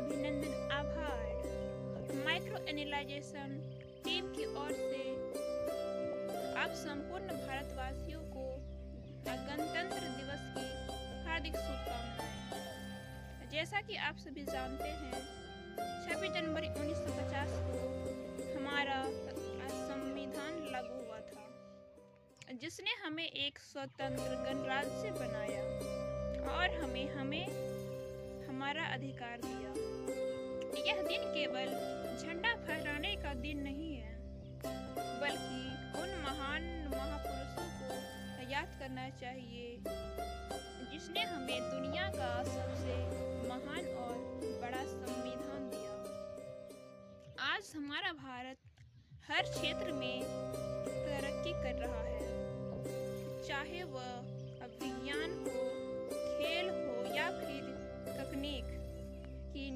अभिनंदन आभार। Micro analysation team की ओर से आप संपूर्ण भारतवासियों को गणतंत्र दिवस की हार्दिक शुभकामनाएं। जैसा कि आप सभी जानते हैं, 26 जनवरी 1950 को हमारा संविधान लागू हुआ था, जिसने हमें एक स्वतंत्र गणराज्य बनाया और हमें हमारा अधिकार दिया। यह दिन केवल झंडा फहराने का दिन नहीं है, बल्कि उन महान महापुरुषों को याद करना चाहिए जिसने हमें दुनिया का सबसे महान और बड़ा संविधान दिया। आज हमारा भारत हर क्षेत्र में तरक्की कर रहा है, चाहे वह विज्ञान हो, खेल हो या फिर तकनीक की।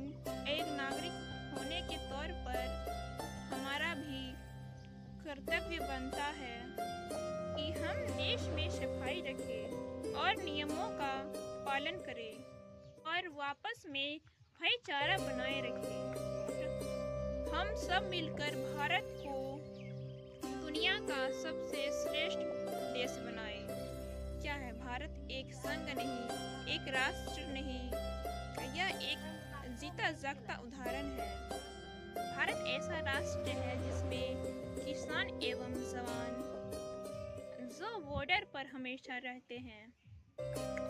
एक नागरिक होने के तौर पर हमारा भी कर्तव्य बनता है कि हम देश में सफाई रखें और नियमों का पालन करें और आपस में भाईचारा बनाए रखें। हम सब मिलकर भारत को दुनिया का सबसे श्रेष्ठ देश बनाएं। क्या है भारत? एक संघ नहीं, एक राष्ट्र नहीं, यह एक जीता जागता उदाहरण है। भारत ऐसा राष्ट्र है जिसमें किसान एवं जवान जो बॉर्डर पर हमेशा रहते हैं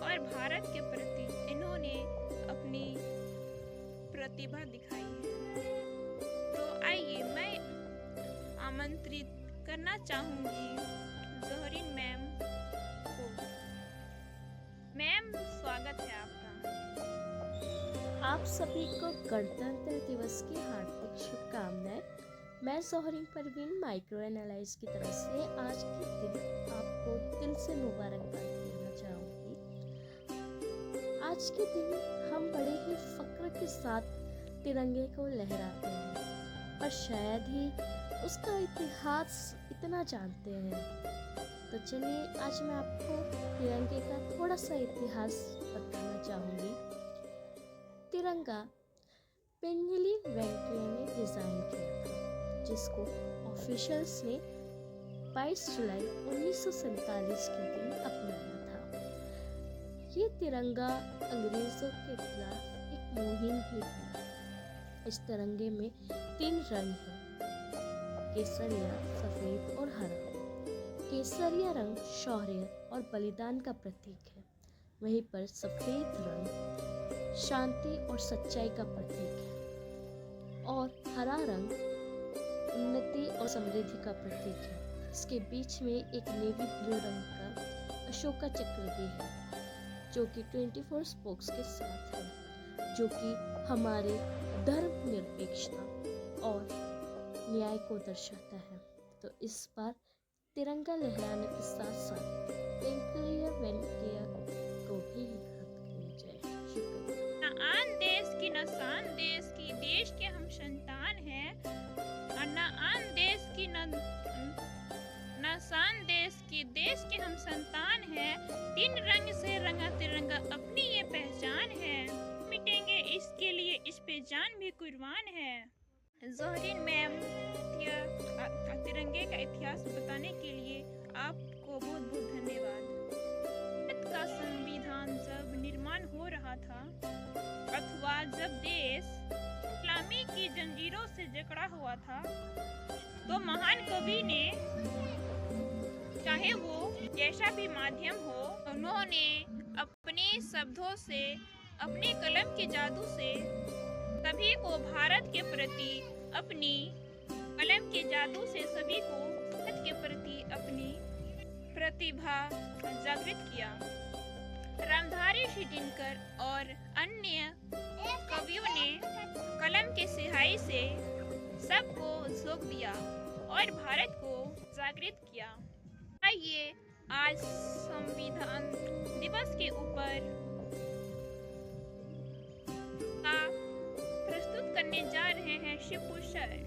और भारत के प्रति इन्होंने अपनी प्रतिभा दिखाई है। तो आइए मैं आमंत्रित करना चाहूंगी जोहरीन मैम को। मैम, स्वागत है आपका। आप सभी को गणतंत्र दिवस की हार्दिक शुभकामनाएं। मैं जोहरीन परवीन माइक्रो एनालाइज की तरफ से आज के दिन आपको दिल से मुबारकबाद देना चाहूँगी। आज के दिन हम बड़े ही फक्र के साथ तिरंगे को लहराते हैं और शायद ही उसका इतिहास इतना जानते हैं। तो चलिए आज मैं आपको तिरंगे का थोड़ा सा इतिहास बताना चाहूँगी। तिरंगा पिंगली वेंकैया ने डिज़ाइन किया था, जिसको ऑफिशियल्स ने 22 जुलाई 1947 के दिन अपनाया था। ये तिरंगा अंग्रेज़ों के खिलाफ एक मुहिम भी थी। इस तिरंगे में 3 रंग हैं, केसरिया, सफ़ेद और हरा। केसरिया रंग शौर्य और बलिदान का प्रतीक है, वहीं पर सफ़ेद रंग शांति और सच्चाई का प्रतीक है और हरा रंग उन्नति और समृद्धि का प्रतीक है। इसके बीच में एक नेवी ब्लू रंग का अशोका चक्र भी है, जो कि 24 स्पोक्स के साथ है, जो कि हमारे धर्मनिरपेक्षता और न्याय को दर्शाता है। तो इस बार तिरंगा लहराने के साथ साथ वेंकैया को भी याद किया जाए। शुक्रिया। न आन देश की न शान देश की, देश के हम संतान हैं। और न आन देश की न शान देश की, देश के हम संतान हैं। 3 रंग से रंगा तिरंगा अपनी ये पहचान है। मिटेंगे इसके लिए, इस पे जान भी कुर्बान है। जोहरीन मैम, तिरंगे का इतिहास बताने के लिए आपको बहुत बहुत धन्यवाद। भारत का संविधान जब निर्माण हो रहा था अथवा जब देश गुलामी की जंजीरों से जकड़ा हुआ था, तो महान कवि ने, चाहे वो जैसा भी माध्यम हो, उन्होंने अपने शब्दों से, अपने कलम के जादू से सभी को भारत के प्रति, अपनी कलम के जादू से सभी को भारत के प्रति अपनी प्रतिभा जागृत किया। रामधारी श्री दिनकर और अन्य कवियों ने कलम के सिहाई से सबको झोंक दिया और भारत को जागृत किया। आइए आज संविधान दिवस के ऊपर प्रस्तुत करने जा रहे हैं शिपू सर।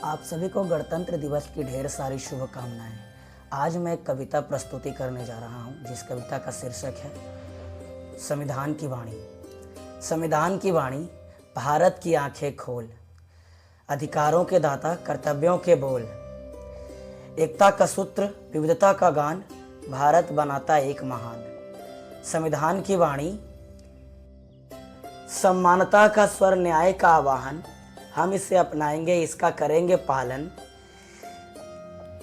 आप सभी को गणतंत्र दिवस की ढेर सारी शुभकामनाएं। आज मैं एक कविता प्रस्तुति करने जा रहा हूं, जिस कविता का शीर्षक है संविधान की वाणी। संविधान की वाणी भारत की आंखें खोल, अधिकारों के दाता कर्तव्यों के बोल, एकता का सूत्र विविधता का गान, भारत बनाता एक महान। संविधान की वाणी समानता का स्वर, न्याय का आवाहन, हम इसे अपनाएंगे, इसका करेंगे पालन।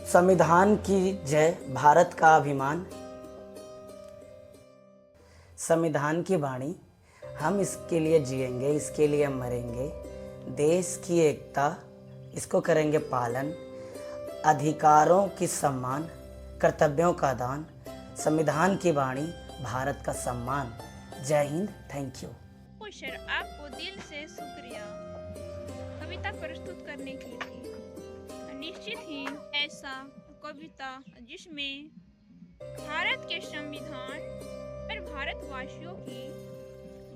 संविधान की जय, भारत का अभिमान। संविधान की वाणी हम इसके लिए जिएंगे, इसके लिए मरेंगे, देश की एकता इसको करेंगे पालन, अधिकारों की सम्मान, कर्तव्यों का दान। संविधान की वाणी भारत का सम्मान। जय हिंद, थैंक यू। सर, आपको दिल से शुक्रिया कविता प्रस्तुत करने के लिए। निश्चित ही ऐसा कविता जिसमें भारत के संविधान पर भारतवासियों की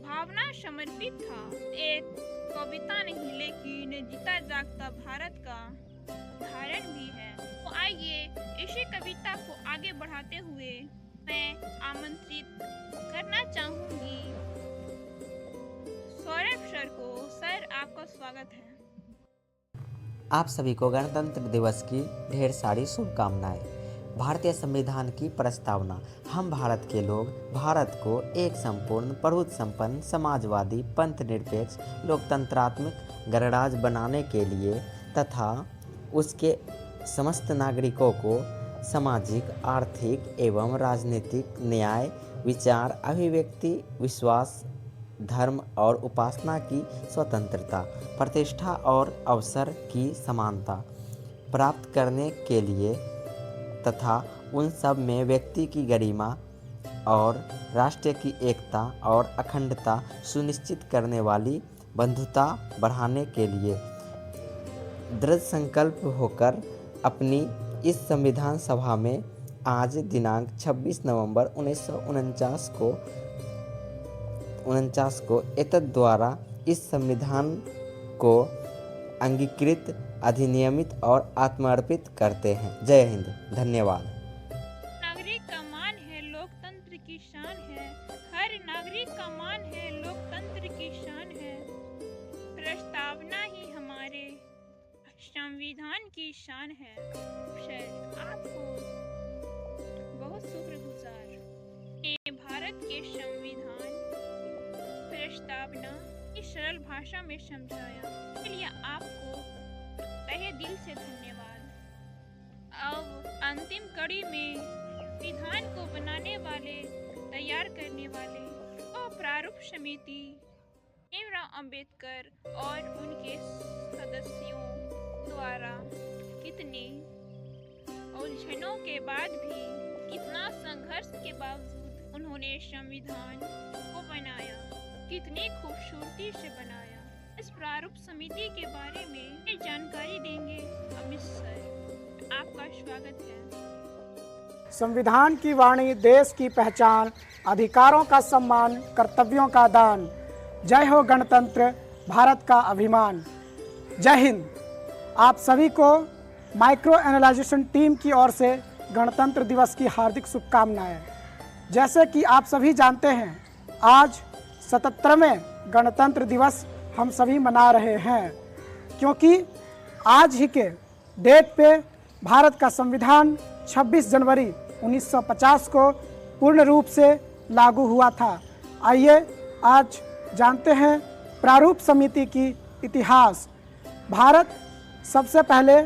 भावना समर्पित था, एक कविता नहीं लेकिन जीता जागता भारत का उदाहरण भी है। तो आइए इसी कविता को आगे बढ़ाते हुए मैं आमंत्रित करना चाहूंगी सौरभ सर को। सर, आपका स्वागत है। आप सभी को गणतंत्र दिवस की ढेर सारी शुभकामनाएं। भारतीय संविधान की प्रस्तावना। हम भारत के लोग भारत को एक संपूर्ण, प्रभुत्व संपन्न, समाजवादी, पंथ निरपेक्ष, लोकतंत्रात्मक गणराज्य बनाने के लिए तथा उसके समस्त नागरिकों को सामाजिक, आर्थिक एवं राजनीतिक न्याय, विचार, अभिव्यक्ति, विश्वास, धर्म और उपासना की स्वतंत्रता, प्रतिष्ठा और अवसर की समानता प्राप्त करने के लिए तथा उन सब में व्यक्ति की गरिमा और राष्ट्र की एकता और अखंडता सुनिश्चित करने वाली बंधुता बढ़ाने के लिए दृढ़ संकल्प होकर अपनी इस संविधान सभा में आज दिनांक 26 नवंबर 1949 को एतद द्वारा इस संविधान को अंगीकृत, अधिनियमित और आत्मार्पित करते हैं। जय हिंद, धन्यवाद। नागरिक का मान है, लोकतंत्र की शान है। हर नागरिक का मान है, लोकतंत्र की शान है। प्रस्तावना ही हमारे संविधान की शान है। सर, आपको बहुत शुक्रगुजार। ये भारत के संविधान प्रस्तावना इस सरल भाषा में समझाया, इसलिए आपको तहे दिल से धन्यवाद। अब अंतिम कड़ी में विधान को बनाने वाले, तैयार करने वाले और प्रारूप समिति भीमराव अंबेडकर और उनके सदस्यों द्वारा कितने उलझनों के बाद भी, कितना संघर्ष के बावजूद उन्होंने संविधान को बनाया, कितनी खूबसूरती से बनाया। इस प्रारूप समिति के बारे में जानकारी देंगे अमित सर। आपका स्वागत है। संविधान की वाणी देश की पहचान, अधिकारों का सम्मान, कर्तव्यों का दान। जय हो गणतंत्र, भारत का अभिमान। जय हिंद। आप सभी को माइक्रो एनालाइजेशन टीम की ओर से गणतंत्र दिवस की हार्दिक शुभकामनाएं। जैसे कि आप सभी जानते हैं, आज 77वें गणतंत्र दिवस हम सभी मना रहे हैं, क्योंकि आज ही के डेट पे भारत का संविधान 26 जनवरी 1950 को पूर्ण रूप से लागू हुआ था। आइए आज जानते हैं प्रारूप समिति की इतिहास। भारत सबसे पहले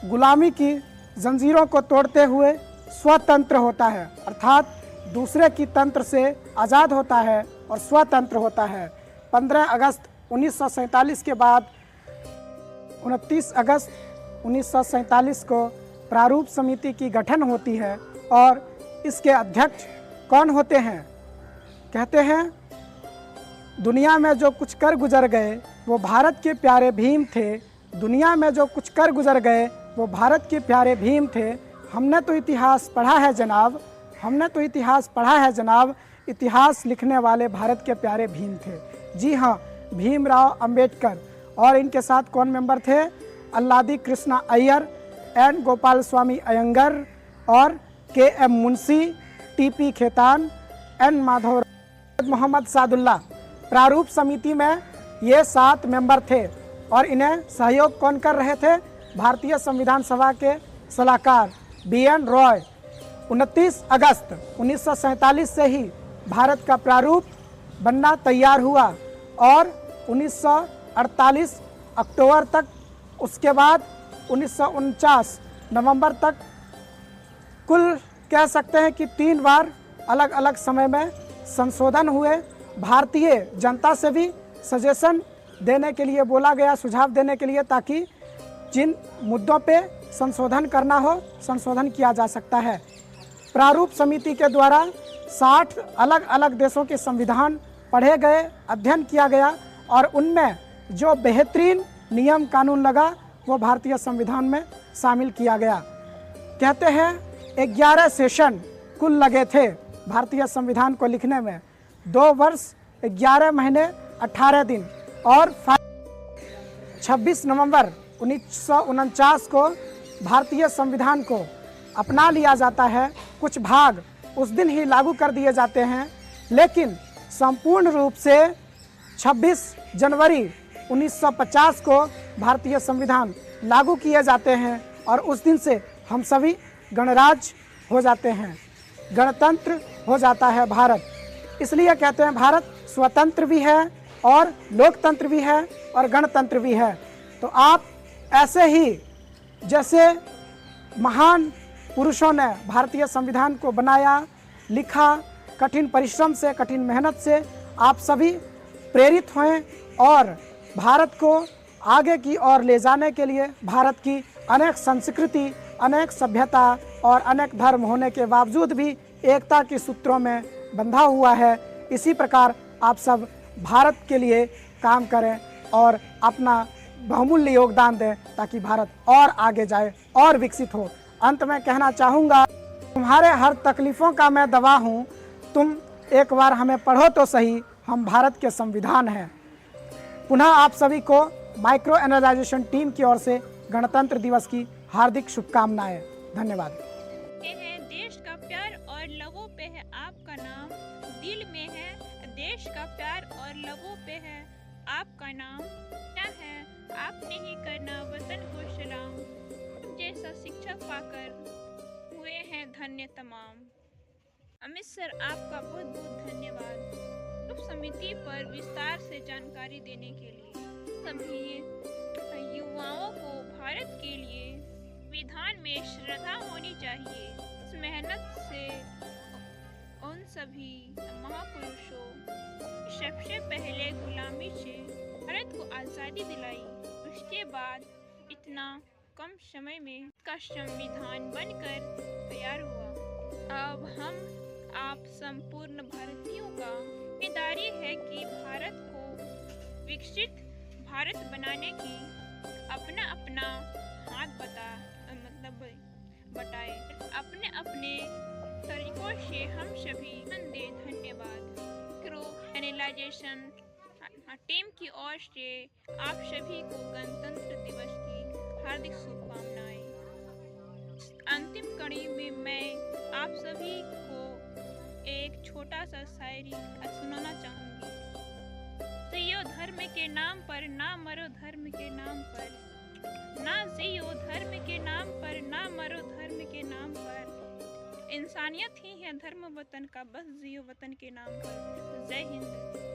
गुलामी की जंजीरों को तोड़ते हुए स्वतंत्र होता है, अर्थात दूसरे की तंत्र से आज़ाद होता है और स्वतंत्र होता है। 15 अगस्त 1947 के बाद 29 अगस्त 1947 को प्रारूप समिति की गठन होती है और इसके अध्यक्ष कौन होते हैं? कहते हैं, दुनिया में जो कुछ कर गुजर गए वो भारत के प्यारे भीम थे। दुनिया में जो कुछ कर गुजर गए वो भारत के प्यारे भीम थे। हमने तो इतिहास पढ़ा है जनाब, हमने तो इतिहास पढ़ा है जनाब, इतिहास लिखने वाले भारत के प्यारे भीम थे। जी हाँ, भीमराव अंबेडकर। और इनके साथ कौन मेंबर थे? अल्लादी कृष्णा अय्यर, एन गोपाल स्वामी अयंगर और K M Munshi, TP Khaitan, N Madhav, Mohammad Saadulla. प्रारूप समिति में ये 7 मेंबर थे और इन्हें सहयोग कौन कर रहे थे? भारतीय संविधान सभा के सलाहकार BN रॉय। 29 अगस्त 1947 से ही भारत का प्रारूप बनना तैयार हुआ और 1948 अक्टूबर तक, उसके बाद 1949 नवंबर तक, कुल कह सकते हैं कि 3 बार अलग अलग समय में संशोधन हुए। भारतीय जनता से भी सजेशन देने के लिए बोला गया, सुझाव देने के लिए, ताकि जिन मुद्दों पे संशोधन करना हो संशोधन किया जा सकता है। प्रारूप समिति के द्वारा 60 अलग अलग देशों के संविधान पढ़े गए, अध्ययन किया गया और उनमें जो बेहतरीन नियम कानून लगा वो भारतीय संविधान में शामिल किया गया। कहते हैं 11 सेशन कुल लगे थे भारतीय संविधान को लिखने में, 2 वर्ष 11 महीने 18 दिन और 26 नवंबर 1949 को भारतीय संविधान को अपना लिया जाता है। कुछ भाग उस दिन ही लागू कर दिए जाते हैं, लेकिन संपूर्ण रूप से 26 जनवरी 1950 को भारतीय संविधान लागू किए जाते हैं और उस दिन से हम सभी गणराज्य हो जाते हैं, गणतंत्र हो जाता है भारत। इसलिए कहते हैं भारत स्वतंत्र भी है और लोकतंत्र भी है और गणतंत्र भी है। तो आप ऐसे ही जैसे महान पुरुषों ने भारतीय संविधान को बनाया, लिखा, कठिन परिश्रम से, कठिन मेहनत से आप सभी प्रेरित हुए और भारत को आगे की ओर ले जाने के लिए भारत की अनेक संस्कृति, अनेक सभ्यता और अनेक धर्म होने के बावजूद भी एकता के सूत्रों में बंधा हुआ है। इसी प्रकार आप सब भारत के लिए काम करें और अपना बहुमूल्य योगदान दें ताकि भारत और आगे जाए और विकसित हो। अंत में कहना चाहूँगा, तुम्हारे हर तकलीफ़ों का मैं दवा हूँ, तुम एक बार हमें पढ़ो तो सही, हम भारत के संविधान हैं। पुनः आप सभी को माइक्रो एनालाइजेशन टीम की ओर से गणतंत्र दिवस की हार्दिक शुभकामनाएं। धन्यवाद। ये है देश का प्यार और लबों पे है आपका नाम, दिल में है देश का प्यार और लबों पे है आपका नाम। क्या है आपने ही करना वतन को सलाम, जैसा शिक्षक पाकर हुए हैं धन्य तमाम। अमित सर आपका बहुत बहुत धन्यवाद उप समिति पर विस्तार से जानकारी देने के लिए। सभी युवाओं को भारत के लिए संविधान में श्रद्धा होनी चाहिए। इस मेहनत से उन सभी महापुरुषों सबसे पहले गुलामी से भारत को आज़ादी दिलाई, उसके बाद इतना कम समय में इसका संविधान बनकर तैयार हुआ। अब हम आप संपूर्ण भारतीयों का जिम्मेदारी है कि भारत को विकसित भारत बनाने की अपना अपना हाथ बटाए, अपने अपने तरीकों से हम सभी धन्यवाद। माइक्रो एनालाइजेशन टीम की ओर से आप सभी को गणतंत्र दिवस की हार्दिक शुभकामनाएं। अंतिम कड़ी में मैं आप सभी को एक छोटा सा शायरी सुनाना चाहूँगी। जियो धर्म के नाम पर ना मरो धर्म के नाम पर, ना जियो धर्म के नाम पर ना मरो धर्म के नाम पर, इंसानियत ही है धर्म वतन का, बस जियो वतन के नाम पर। जय हिंद।